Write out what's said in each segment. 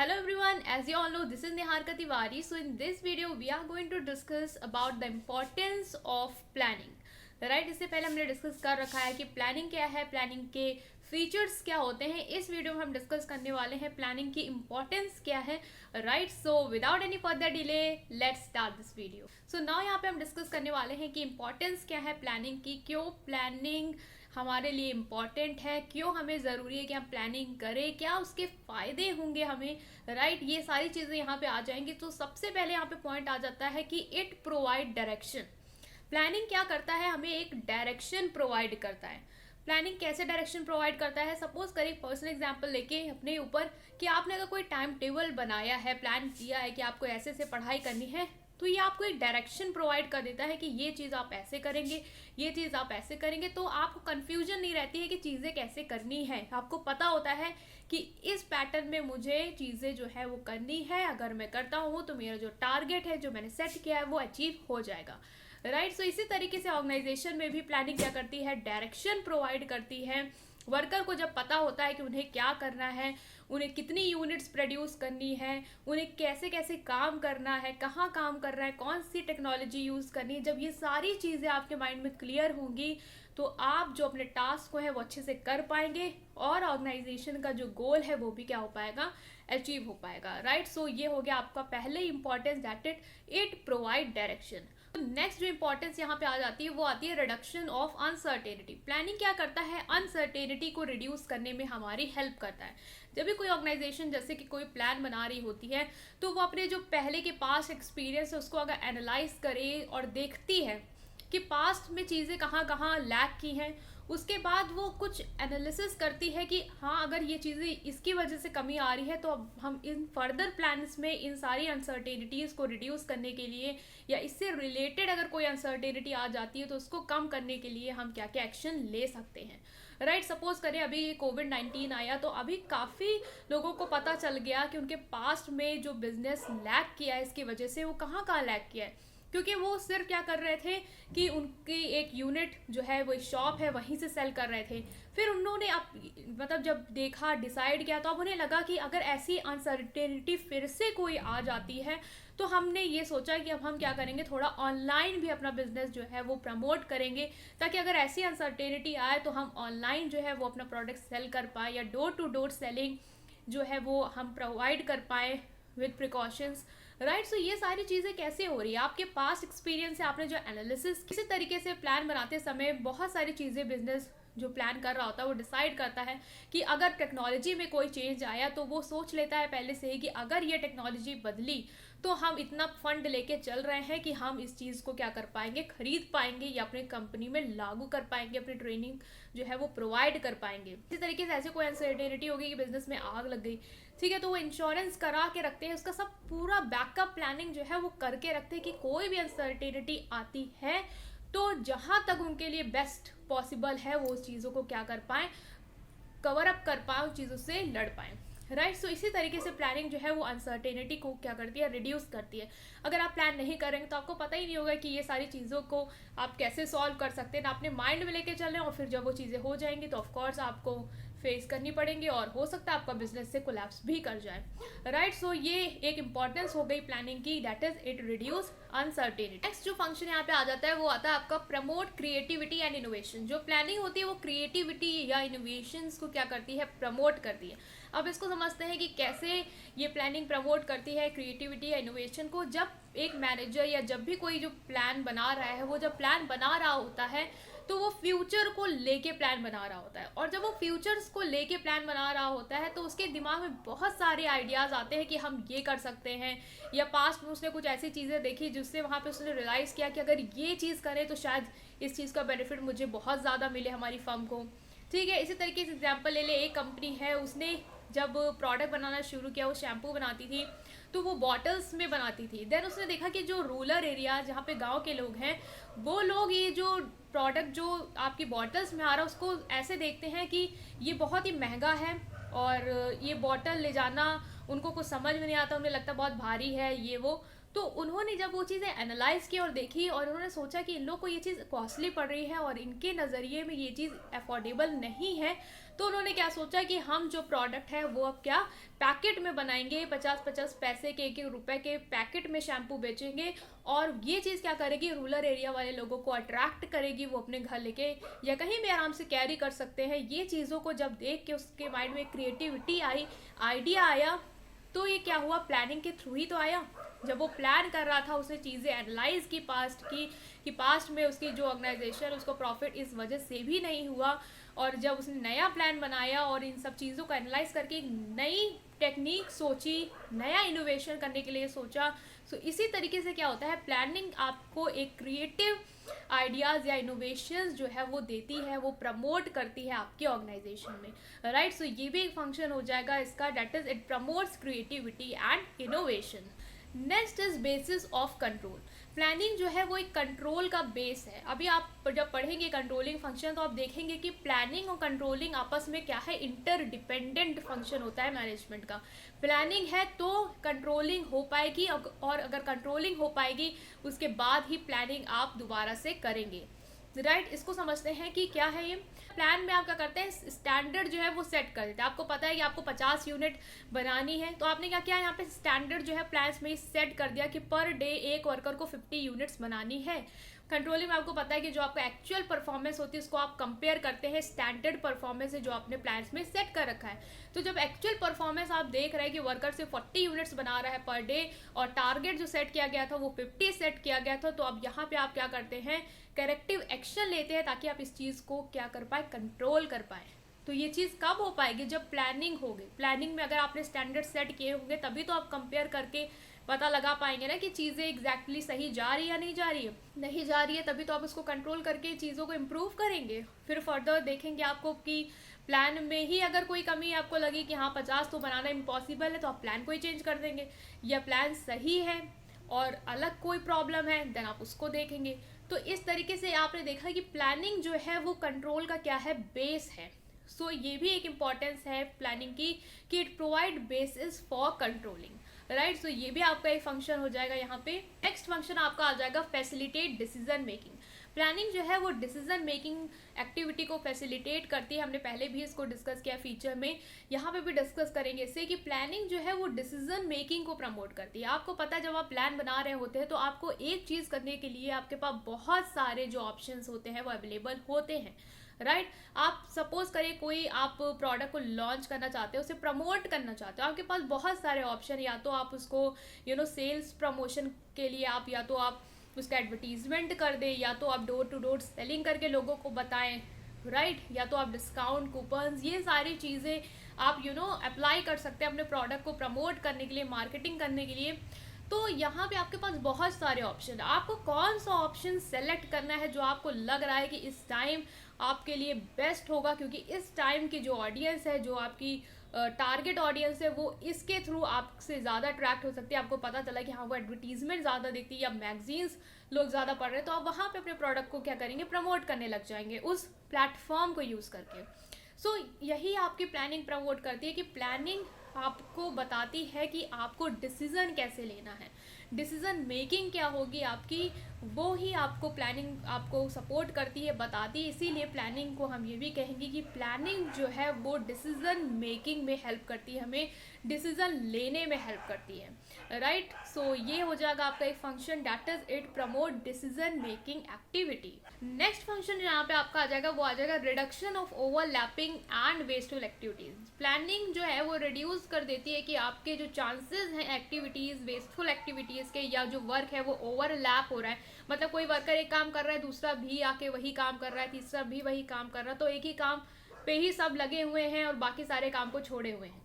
Hello everyone, as you all know, this is Niharika Tiwari. So in this video, we are going to discuss about the importance of planning. Right इससे पहले हमने discuss कर रखा है कि planning क्या है, प्लानिंग के फीचर्स क्या होते हैं. इस वीडियो में हम डिस्कस करने वाले हैं प्लानिंग की इंपॉर्टेंस क्या है. Right, so without any further delay let's start this video. So now यहाँ पे हम डिस्कस करने वाले हैं कि इंपॉर्टेंस क्या है प्लानिंग की, क्यों प्लानिंग हमारे लिए इम्पॉर्टेंट है, क्यों हमें ज़रूरी है कि हम प्लानिंग करें, क्या उसके फ़ायदे होंगे हमें. राइट, ये सारी चीज़ें यहाँ पे आ जाएंगी. तो सबसे पहले यहाँ पे पॉइंट आ जाता है कि इट प्रोवाइड डायरेक्शन. प्लानिंग क्या करता है, हमें एक डायरेक्शन प्रोवाइड करता है. प्लानिंग कैसे डायरेक्शन प्रोवाइड करता है, सपोज करें पर्सनल एग्जांपल लेके अपने ऊपर कि आपने अगर कोई टाइम टेबल बनाया है, प्लान किया है कि आपको ऐसे से पढ़ाई करनी है, तो ये आपको एक डायरेक्शन प्रोवाइड कर देता है कि ये चीज़ आप ऐसे करेंगे, ये चीज़ आप ऐसे करेंगे. तो आपको कन्फ्यूजन नहीं रहती है कि चीज़ें कैसे करनी है. आपको पता होता है कि इस पैटर्न में मुझे चीज़ें जो है वो करनी है. अगर मैं करता हूँ तो मेरा जो टारगेट है, जो मैंने सेट किया है, वो अचीव हो जाएगा. राइट, सो इसी तरीके से ऑर्गेनाइजेशन में भी प्लानिंग क्या करती है, डायरेक्शन प्रोवाइड करती है. वर्कर को जब पता होता है कि उन्हें क्या करना है, उन्हें कितनी यूनिट्स प्रोड्यूस करनी है, उन्हें कैसे कैसे काम करना है, कहाँ काम करना है, कौन सी टेक्नोलॉजी यूज़ करनी है, जब ये सारी चीज़ें आपके माइंड में क्लियर होंगी तो आप जो अपने टास्क को है वो अच्छे से कर पाएंगे और ऑर्गेनाइजेशन का जो गोल है वो भी क्या हो पाएगा, अचीव हो पाएगा. राइट, सो ये हो गया आपका पहले importance, that it provide direction. Next जो इंपॉर्टेंस यहाँ पे आ जाती है वो आती है रिडक्शन ऑफ अनसर्टेनिटी. प्लानिंग क्या करता है, अनसर्टेनिटी को रिड्यूस करने में हमारी हेल्प करता है. जब भी कोई ऑर्गेनाइजेशन जैसे कि कोई प्लान बना रही होती है तो वो अपने जो पहले के पास्ट एक्सपीरियंस है उसको अगर एनालाइज करे और देखती है कि पास्ट में चीज़ें कहाँ कहाँ लैक की हैं, उसके बाद वो कुछ एनालिसिस करती है कि हाँ अगर ये चीज़ें इसकी वजह से कमी आ रही है तो अब हम इन फर्दर प्लान्स में इन सारी अनसर्टेनिटीज़ को रिड्यूस करने के लिए या इससे रिलेटेड अगर कोई अनसर्टेनिटी आ जाती है तो उसको कम करने के लिए हम क्या क्या एक्शन ले सकते हैं. राइट, सपोज करें अभी ये कोविड-19 आया तो अभी काफ़ी लोगों को पता चल गया कि उनके पास्ट में जो बिजनेस लैक किया है इसकी वजह से वो कहाँ कहाँ लैक किया है, क्योंकि वो सिर्फ क्या कर रहे थे कि उनकी एक यूनिट जो है वो शॉप है वहीं से सेल कर रहे थे. फिर उन्होंने अब मतलब जब देखा, डिसाइड किया, तो अब उन्हें लगा कि अगर ऐसी अनसर्टेनिटी फिर से कोई आ जाती है तो हमने ये सोचा कि अब हम क्या करेंगे, थोड़ा ऑनलाइन भी अपना बिजनेस जो है वो प्रमोट करेंगे ताकि अगर ऐसी अनसर्टेनिटी आए तो हम ऑनलाइन जो है वो अपना प्रोडक्ट सेल कर पाए या डोर टू डोर सेलिंग जो है वो हम प्रोवाइड कर पाए विद प्रिकॉशंस. राइट, सो ये सारी चीज़ें कैसे हो रही है, आपके पास एक्सपीरियंस है, आपने जो एनालिसिस किसी तरीके से प्लान बनाते समय बहुत सारी चीज़ें बिजनेस जो प्लान कर रहा होता है वो डिसाइड करता है कि अगर टेक्नोलॉजी में कोई चेंज आया तो वो सोच लेता है पहले से ही कि अगर ये टेक्नोलॉजी बदली तो हम इतना फंड लेके चल रहे हैं कि हम इस चीज़ को क्या कर पाएंगे, खरीद पाएंगे या अपनी कंपनी में लागू कर पाएंगे, अपनी ट्रेनिंग जो है वो प्रोवाइड कर पाएंगे. इसी तरीके से ऐसे कोई अनसर्टेनिटी होगी कि बिजनेस में आग लग गई, ठीक है, तो वो इंश्योरेंस करा के रखते हैं, उसका सब पूरा बैकअप प्लानिंग जो है वो करके रखते हैं कि कोई भी अनसर्टेनिटी आती है तो जहाँ तक उनके लिए बेस्ट पॉसिबल है वो उस चीज़ों को क्या कर पाएँ, कवर अप कर पाएँ, उस चीज़ों से लड़ पाएँ. राइट, सो इसी तरीके से प्लानिंग जो है वो अनसर्टेनिटी को क्या करती है, रिड्यूस करती है. अगर आप प्लान नहीं करेंगे तो आपको पता ही नहीं होगा कि ये सारी चीज़ों को आप कैसे सॉल्व कर सकते हैं ना, अपने माइंड में लेके चल रहे हैं और फिर जब वो चीज़ें हो जाएंगी तो ऑफकोर्स आपको फेस करनी पड़ेंगी और हो सकता है आपका बिजनेस से कोलैप्स भी कर जाए. राइट, सो ये एक इंपॉर्टेंस हो गई प्लानिंग की, that is it reduce uncertainty. Next जो फंक्शन यहाँ पे आ जाता है वो आता है आपका प्रमोट क्रिएटिविटी एंड इनोवेशन. जो प्लानिंग होती है वो क्रिएटिविटी या इनोवेशंस को क्या करती है, प्रमोट करती है. अब इसको समझते हैं कि कैसे ये प्लानिंग प्रमोट करती है क्रिएटिविटी या इनोवेशन को. जब एक मैनेजर या जब भी कोई जो प्लान बना रहा है वो जब प्लान बना रहा होता है तो वो फ्यूचर को लेके प्लान बना रहा होता है, और जब वो फ्यूचर्स को लेके प्लान बना रहा होता है तो उसके दिमाग में बहुत सारे आइडियाज़ आते हैं कि हम ये कर सकते हैं, या पास्ट में उसने कुछ ऐसी चीज़ें देखी जिससे वहाँ पे उसने रियलाइज़ किया कि अगर ये चीज़ करें तो शायद इस चीज़ का बेनिफिट मुझे बहुत ज़्यादा मिले हमारी फर्म को. ठीक है, इसी तरीके से एग्जाम्पल ले ले, एक कंपनी है उसने जब प्रोडक्ट बनाना शुरू किया, वो शैम्पू बनाती थी तो वो बॉटल्स में बनाती थी. देन उसने देखा कि जो रूरल एरिया जहाँ पे गांव के लोग हैं वो लोग ये जो प्रोडक्ट जो आपकी बॉटल्स में आ रहा है उसको ऐसे देखते हैं कि ये बहुत ही महंगा है और ये बॉटल ले जाना उनको कुछ समझ में नहीं आता, उन्हें लगता बहुत भारी है ये वो. तो उन्होंने जब वो चीज़ें एनालाइज की और देखी और उन्होंने सोचा कि इन लोग को ये चीज़ कॉस्टली पड़ रही है और इनके नज़रिए में ये चीज़ अफोर्डेबल नहीं है, तो उन्होंने क्या सोचा कि हम जो प्रोडक्ट है वो अब क्या पैकेट में बनाएंगे, 50-50 पैसे के, 1-1 रुपए के पैकेट में शैम्पू बेचेंगे। और ये चीज़ क्या करेगी, रूरल एरिया वाले लोगों को अट्रैक्ट करेगी, वो अपने घर लेके या कहीं भी आराम से कैरी कर सकते हैं। ये चीज़ों को जब देख के उसके माइंड में क्रिएटिविटी आई, आइडिया आया, तो ये क्या हुआ, प्लानिंग के थ्रू ही तो आया। जब वो प्लान कर रहा था उसने चीज़ें एनालाइज की पास्ट की कि पास्ट में उसकी जो ऑर्गेनाइजेशन उसको प्रॉफिट इस वजह से भी नहीं हुआ, और जब उसने नया प्लान बनाया और इन सब चीज़ों को एनालाइज करके एक नई टेक्निक सोची, नया इनोवेशन करने के लिए सोचा। सो इसी तरीके से क्या होता है, प्लानिंग आपको एक क्रिएटिव आइडियाज़ या इनोवेशंस जो है वो देती है, वो प्रमोट करती है आपकी ऑर्गेनाइजेशन में, राइट। सो ये भी एक फंक्शन हो जाएगा इसका, that is it promotes creativity and innovation. Next is basis of control. Planning जो है वो एक कंट्रोल का बेस है। अभी आप जब पढ़ेंगे कंट्रोलिंग फंक्शन तो आप देखेंगे कि प्लानिंग और कंट्रोलिंग आपस में क्या है, इंटरडिपेंडेंट फंक्शन होता है मैनेजमेंट का। प्लानिंग है तो कंट्रोलिंग हो पाएगी, और अगर कंट्रोलिंग हो पाएगी उसके बाद ही प्लानिंग आप दोबारा से करेंगे, राइट। इसको समझते हैं कि क्या है ये। प्लान में आप क्या करते हैं, स्टैंडर्ड जो है वो सेट कर देते हैं। आपको पता है कि आपको 50 यूनिट बनानी है, तो आपने क्या किया, यहाँ पे स्टैंडर्ड जो है प्लान्स में सेट कर दिया कि पर डे एक वर्कर को 50 यूनिट्स बनानी है। कंट्रोलिंग में आपको पता है कि जो आपका एक्चुअल परफॉर्मेंस होती है उसको आप कंपेयर करते हैं स्टैंडर्ड परफॉर्मेंस से जो आपने प्लान्स में सेट कर रखा है। तो जब एक्चुअल परफॉर्मेंस आप देख रहे हैं कि वर्कर से 40 यूनिट्स बना रहा है पर डे और टारगेट जो सेट किया गया था वो 50 सेट किया गया था, तो अब यहाँ पे आप क्या करते हैं, करेक्टिव एक्शन लेते हैं ताकि आप इस चीज़ को क्या कर पाए, कंट्रोल कर पाए। तो ये चीज़ कब हो पाएगी, जब प्लानिंग होगी। प्लानिंग में अगर आपने स्टैंडर्ड सेट किए होंगे तभी तो आप कंपेयर करके पता लगा पाएंगे ना कि चीज़ें एग्जैक्टली सही जा रही है या नहीं जा रही है। नहीं जा रही है तभी तो आप उसको कंट्रोल करके चीज़ों को इम्प्रूव करेंगे। फिर फर्दर देखेंगे आपको कि प्लान में ही अगर कोई कमी आपको लगी कि हाँ 50 तो बनाना इम्पॉसिबल है, तो आप प्लान को ही चेंज कर देंगे। या प्लान सही है और अलग कोई प्रॉब्लम है देन आप उसको देखेंगे। तो इस तरीके से आपने देखा कि प्लानिंग जो है वो कंट्रोल का क्या है, बेस है। सो ये भी एक इम्पॉर्टेंस है प्लानिंग की कि it provide basis for controlling, right. So ये भी आपका एक फंक्शन हो जाएगा यहाँ पे। नेक्स्ट फंक्शन आपका आ जाएगा फैसिलिटेट डिसीजन मेकिंग। प्लानिंग जो है वो डिसीजन मेकिंग एक्टिविटी को फैसिलिटेट करती है। हमने पहले भी इसको डिस्कस किया फीचर में, यहाँ पे भी डिस्कस करेंगे इससे कि प्लानिंग जो है वो डिसीजन मेकिंग को प्रमोट करती है। आपको पता है जब आप प्लान बना रहे होते हैं तो आपको एक चीज़ करने के लिए आपके पास बहुत सारे जो ऑप्शंस होते हैं वो अवेलेबल होते हैं, राइट। आप सपोज करिए कोई आप प्रोडक्ट को लॉन्च करना चाहते हो, उसे प्रमोट करना चाहते हो, आपके पास बहुत सारे ऑप्शन। या तो आप उसको सेल्स प्रमोशन के लिए आप या तो आप उसका एडवर्टीजमेंट कर दें, या तो आप डोर टू डोर सेलिंग करके लोगों को बताएं, राइट। या तो आप डिस्काउंट कूपन्स, ये सारी चीज़ें आप अप्लाई कर सकते हैं अपने प्रोडक्ट को प्रमोट करने के लिए, मार्केटिंग करने के लिए। तो यहाँ पे आपके पास बहुत सारे ऑप्शन है। आपको कौन सा ऑप्शन सेलेक्ट करना है जो आपको लग रहा है कि इस टाइम आपके लिए बेस्ट होगा, क्योंकि इस टाइम की जो ऑडियंस है, जो आपकी टारगेट ऑडियंस है, वो इसके थ्रू आपसे ज़्यादा अट्रैक्ट हो सकती है। आपको पता चला कि हाँ वो एडवर्टीजमेंट ज़्यादा देखती है या मैगजीन्स लोग ज़्यादा पढ़ रहे हैं, तो आप वहाँ पे अपने प्रोडक्ट को क्या करेंगे, प्रमोट करने लग जाएंगे उस प्लेटफॉर्म को यूज़ करके। सो यही आपकी प्लानिंग प्रमोट करती है कि प्लानिंग आपको बताती है कि आपको डिसीज़न कैसे लेना है, डिसीज़न मेकिंग क्या होगी आपकी, वो ही आपको प्लानिंग आपको सपोर्ट करती है, बताती है। इसीलिए प्लानिंग को हम ये भी कहेंगे कि प्लानिंग जो है वो डिसीज़न मेकिंग में हेल्प करती है, हमें डिसीज़न लेने में हेल्प करती है, राइट। सो ये हो जाएगा आपका एक function, that is it promote decision making activity. Next function यहाँ पे आपका आ जाएगा, वो आ जाएगा reduction of overlapping and wasteful activities. Planning जो है वो रिड्यूस कर देती है कि आपके जो चांसेस हैं एक्टिविटीज, वेस्टफुल एक्टिविटीज के, या जो वर्क है वो ओवरलैप हो रहा है। मतलब कोई वर्कर एक काम कर रहा है, दूसरा भी आके वही काम कर रहा है, तीसरा भी वही काम कर रहा है, तो एक ही काम पे ही सब लगे हुए हैं और बाकी सारे काम को छोड़े हुए हैं।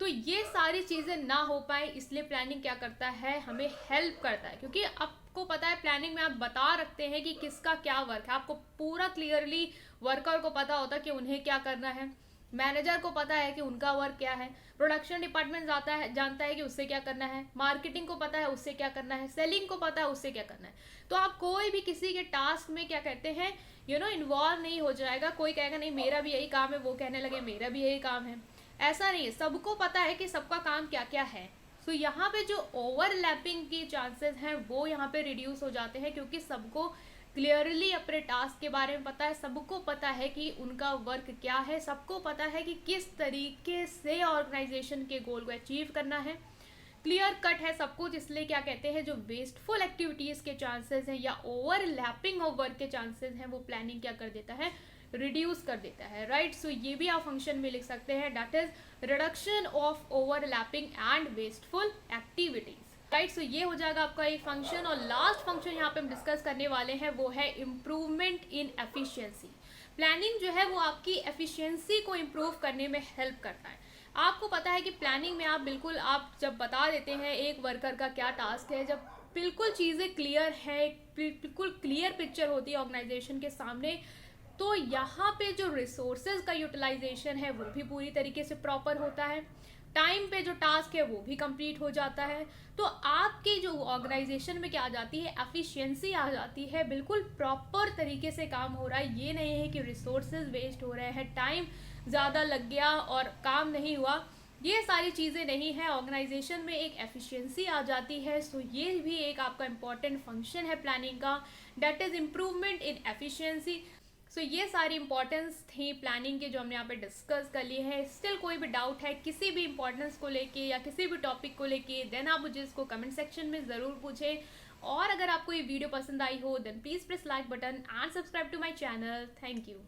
तो ये सारी चीज़ें ना हो पाए, इसलिए प्लानिंग क्या करता है, हमें हेल्प करता है। क्योंकि आपको पता है प्लानिंग में आप बता रखते हैं कि किसका क्या वर्क है, आपको पूरा क्लियरली वर्कर को पता होता है कि उन्हें क्या करना है, मैनेजर को पता है कि उनका वर्क क्या है, प्रोडक्शन डिपार्टमेंट जानता है कि उससे क्या करना है, मार्केटिंग को पता है उससे क्या करना है, सेलिंग को पता है उससे क्या करना है। तो आप कोई भी किसी के टास्क में क्या कहते हैं इन्वॉल्व नहीं हो जाएगा। कोई कहेगा नहीं मेरा भी यही काम है, वो कहने लगे मेरा भी यही काम है, ऐसा नहीं है। सबको पता है कि सबका काम क्या क्या है। सो यहाँ पे जो ओवरलैपिंग के चांसेस हैं वो यहाँ पे रिड्यूस हो जाते हैं, क्योंकि सबको क्लियरली अपने टास्क के बारे में पता है, सबको पता है कि उनका वर्क क्या है, सबको पता है कि किस तरीके से ऑर्गेनाइजेशन के गोल को अचीव करना है, क्लियर कट है सब कुछ। इसलिए क्या कहते हैं, जो वेस्टफुल एक्टिविटीज़ के चांसेस हैं या ओवरलैपिंग ऑफ वर्क के चांसेस हैं वो प्लानिंग क्या कर देता है, रिड्यूस कर देता है, राइट। सो ये भी आप फंक्शन में लिख सकते हैं, that is reduction of overlapping and wasteful activities, right. So ये हो जाएगा आपका एक फंक्शन। और लास्ट फंक्शन यहाँ पे हम डिस्कस करने वाले हैं वो है इम्प्रूवमेंट इन एफिशिएंसी। प्लानिंग जो है वो आपकी एफिशिएंसी को इम्प्रूव करने में हेल्प करता है। आपको पता है कि प्लानिंग में आप जब बता देते हैं एक वर्कर का क्या टास्क है, जब बिल्कुल चीज़ें क्लियर है, बिल्कुल क्लियर पिक्चर होती है ऑर्गेनाइजेशन के सामने, तो यहाँ पे जो रिसोर्सेज का यूटिलाइजेशन है वो भी पूरी तरीके से प्रॉपर होता है, टाइम पे जो टास्क है वो भी कंप्लीट हो जाता है। तो आपकी जो ऑर्गेनाइजेशन में क्या आ जाती है, एफिशिएंसी आ जाती है, बिल्कुल प्रॉपर तरीके से काम हो रहा है। ये नहीं है कि रिसोर्सेज वेस्ट हो रहे हैं, टाइम ज़्यादा लग गया और काम नहीं हुआ, ये सारी चीज़ें नहीं है। ऑर्गेनाइजेशन में एक एफिशिएंसी आ जाती है। सो ये भी एक आपका इम्पॉर्टेंट फंक्शन है प्लानिंग का, that is improvement in efficiency. So ये सारी इंपॉर्टेंस थी प्लानिंग के जो हमने यहाँ पे डिस्कस कर लिए हैं। स्टिल कोई भी डाउट है किसी भी इंपॉर्टेंस को लेके या किसी भी टॉपिक को लेके, देन आप मुझे इसको कमेंट सेक्शन में ज़रूर पूछें। और अगर आपको ये वीडियो पसंद आई हो then please press like button and subscribe to my channel. Thank you.